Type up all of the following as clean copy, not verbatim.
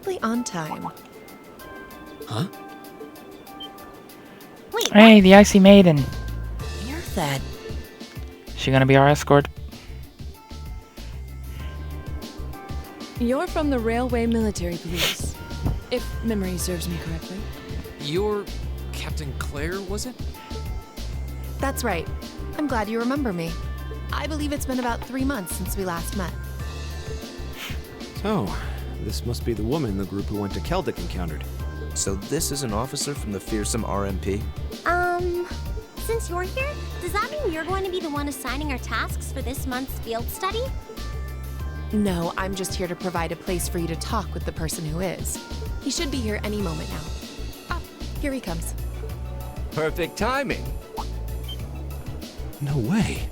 perfectly on time. Huh? Wait, Hey, the Icy Maiden. You're that... She gonna be our escort? You're from the Railway Military Police, if memory serves me correctly. You're... Captain Claire, was it? That's right. I'm glad you remember me. I believe it's been about 3 months since we last met. So, this must be the woman the group who went to Celtic encountered. So this is an officer from the fearsome RMP? Since you're here, does that mean you're going to be the one assigning our tasks for this month's field study? No, I'm just here to provide a place for you to talk with the person who is. He should be here any moment now. Ah, here he comes. Perfect timing. No way.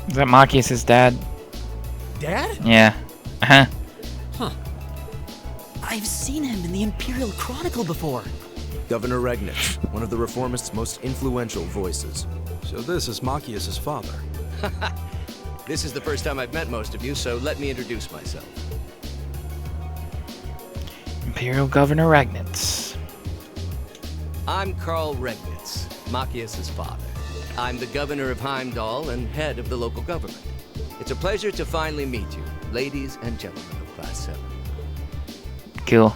Is that Machias' dad? Dad? Yeah. Uh-huh. Huh. I've seen him in the Imperial Chronicle before. Governor Regnitz, one of the reformists' most influential voices. So this is Machias' father. This is the first time I've met most of you, so let me introduce myself. Imperial Governor Ragnitz. I'm Karl Regnitz, Machias' father. I'm the governor of Heimdall and head of the local government. It's a pleasure to finally meet you, ladies and gentlemen of Class 7. Cool.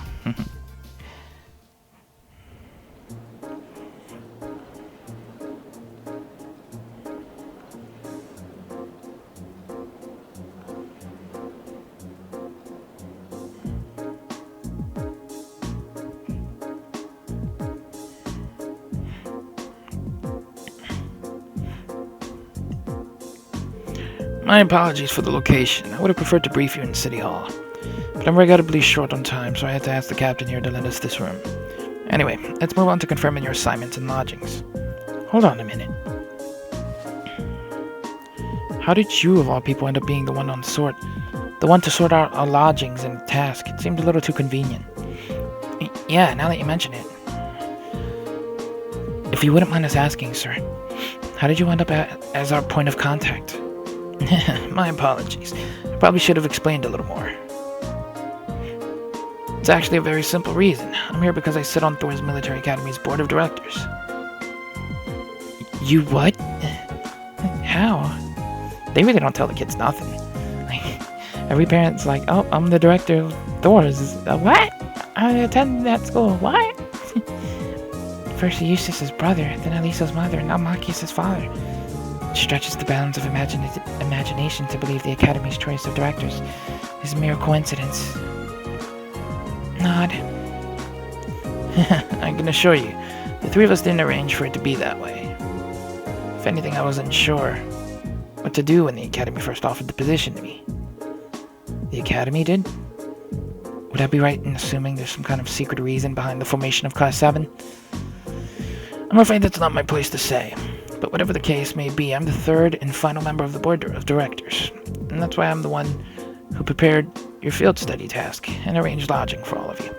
My apologies for the location. I would have preferred to brief you in City Hall. But I'm regrettably short on time, so I had to ask the captain here to lend us this room. Anyway, let's move on to confirming your assignments and lodgings. Hold on a minute. How did you, of all people, end up being the one to sort out our lodgings and task? It seemed a little too convenient. Yeah, now that you mention it. If you wouldn't mind us asking, sir, how did you end up as our point of contact? My apologies. I probably should have explained a little more. It's actually a very simple reason. I'm here because I sit on Thor's Military Academy's board of directors. You what? How? They really don't tell the kids nothing. Every parent's like, oh, I'm the director of Thor's. What? I attended that school. What? First Eustace's brother, then Elisa's mother, and now Machias' father. Stretches the bounds of imagination to believe the Academy's choice of directors is a mere coincidence. Nod. I can assure you, the three of us didn't arrange for it to be that way. If anything, I wasn't sure what to do when the Academy first offered the position to me. The Academy did? Would I be right in assuming there's some kind of secret reason behind the formation of Class 7? I'm afraid that's not my place to say. But whatever the case may be, I'm the third and final member of the board of directors. And that's why I'm the one who prepared your field study task and arranged lodging for all of you.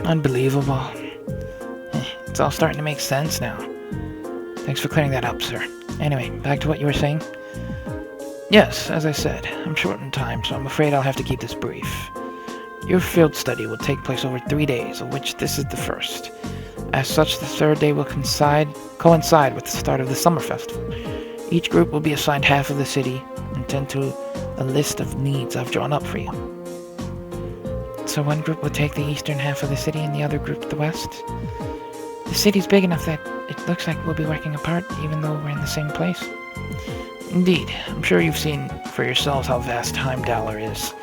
Unbelievable. It's all starting to make sense now. Thanks for clearing that up, sir. Anyway, back to what you were saying. Yes, as I said, I'm short on time, so I'm afraid I'll have to keep this brief. Your field study will take place over 3 days, of which this is the first. As such, the third day will coincide with the start of the summer festival. Each group will be assigned half of the city and tend to a list of needs I've drawn up for you. So one group will take the eastern half of the city and the other group the west. The city's big enough that it looks like we'll be working apart even though we're in the same place. Indeed, I'm sure you've seen for yourselves how vast Heimdall is.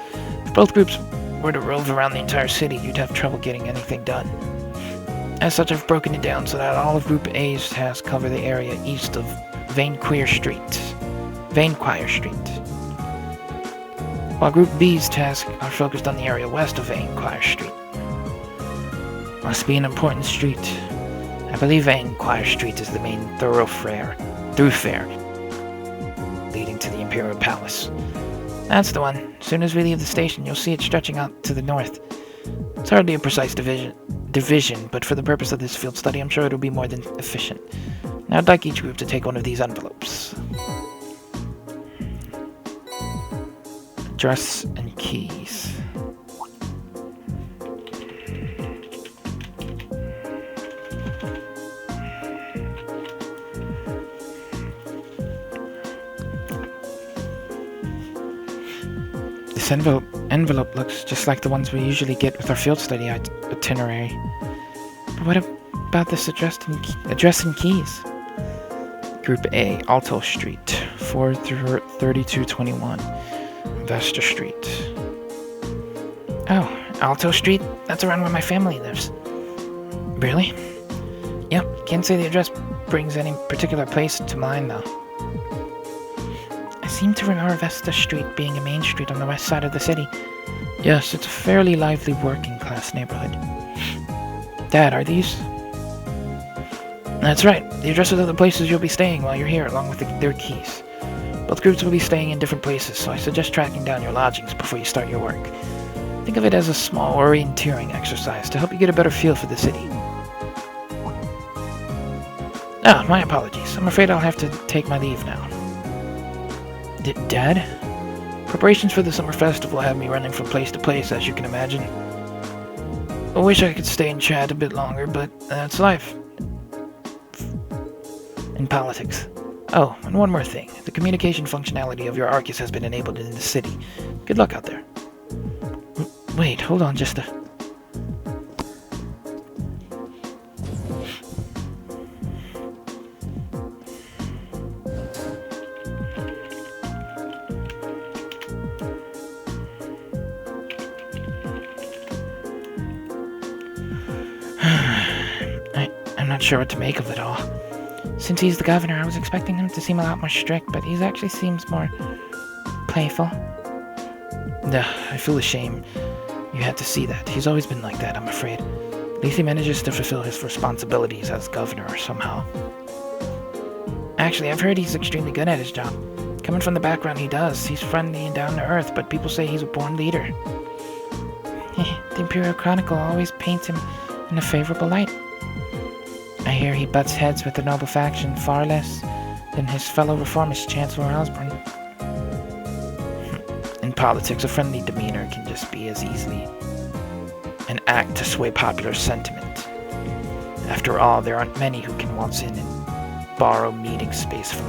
If both groups were to rove around the entire city, you'd have trouble getting anything done. As such, I've broken it down so that all of Group A's tasks cover the area east of Vainquire Street. While Group B's tasks are focused on the area west of Vainquire Street. Must be an important street. I believe Vainquire Street is the main thoroughfare leading to the Imperial Palace. That's the one. As soon as we leave the station, you'll see it stretching out to the north. It's hardly a precise division, but for the purpose of this field study, I'm sure it'll be more than efficient. Now I'd like each group to take one of these envelopes. Address and keys. This envelope looks just like the ones we usually get with our field study itinerary. But what about this address and keys? Group A, Alto Street, 4 through 3221, Vesta Street. Oh, Alto Street? That's around where my family lives. Really? Yep, can't say the address brings any particular place to mind, though. I seem to remember Vesta Street being a main street on the west side of the city. Yes, it's a fairly lively working-class neighborhood. Dad, are these? That's right, the addresses of the places you'll be staying while you're here, along with their keys. Both groups will be staying in different places, so I suggest tracking down your lodgings before you start your work. Think of it as a small orienteering exercise to help you get a better feel for the city. Ah, my apologies. I'm afraid I'll have to take my leave now. Dad? Preparations for the summer festival have me running from place to place, as you can imagine. I wish I could stay and chat a bit longer, but that's life. In politics. Oh, and one more thing. The communication functionality of your Arcus has been enabled in the city. Good luck out there. Wait, hold on just a... I'm not sure what to make of it all. Since he's the governor, I was expecting him to seem a lot more strict, but he actually seems more playful. I feel ashamed you had to see that. He's always been like that, I'm afraid. At least he manages to fulfill his responsibilities as governor somehow. Actually, I've heard he's extremely good at his job. Coming from the background he does, he's friendly and down to earth, but people say he's a born leader. The Imperial Chronicle always paints him in a favorable light. I hear he butts heads with the noble faction far less than his fellow reformist Chancellor Osborne. In politics, a friendly demeanor can just be as easily an act to sway popular sentiment. After all, there aren't many who can waltz in and borrow meeting space from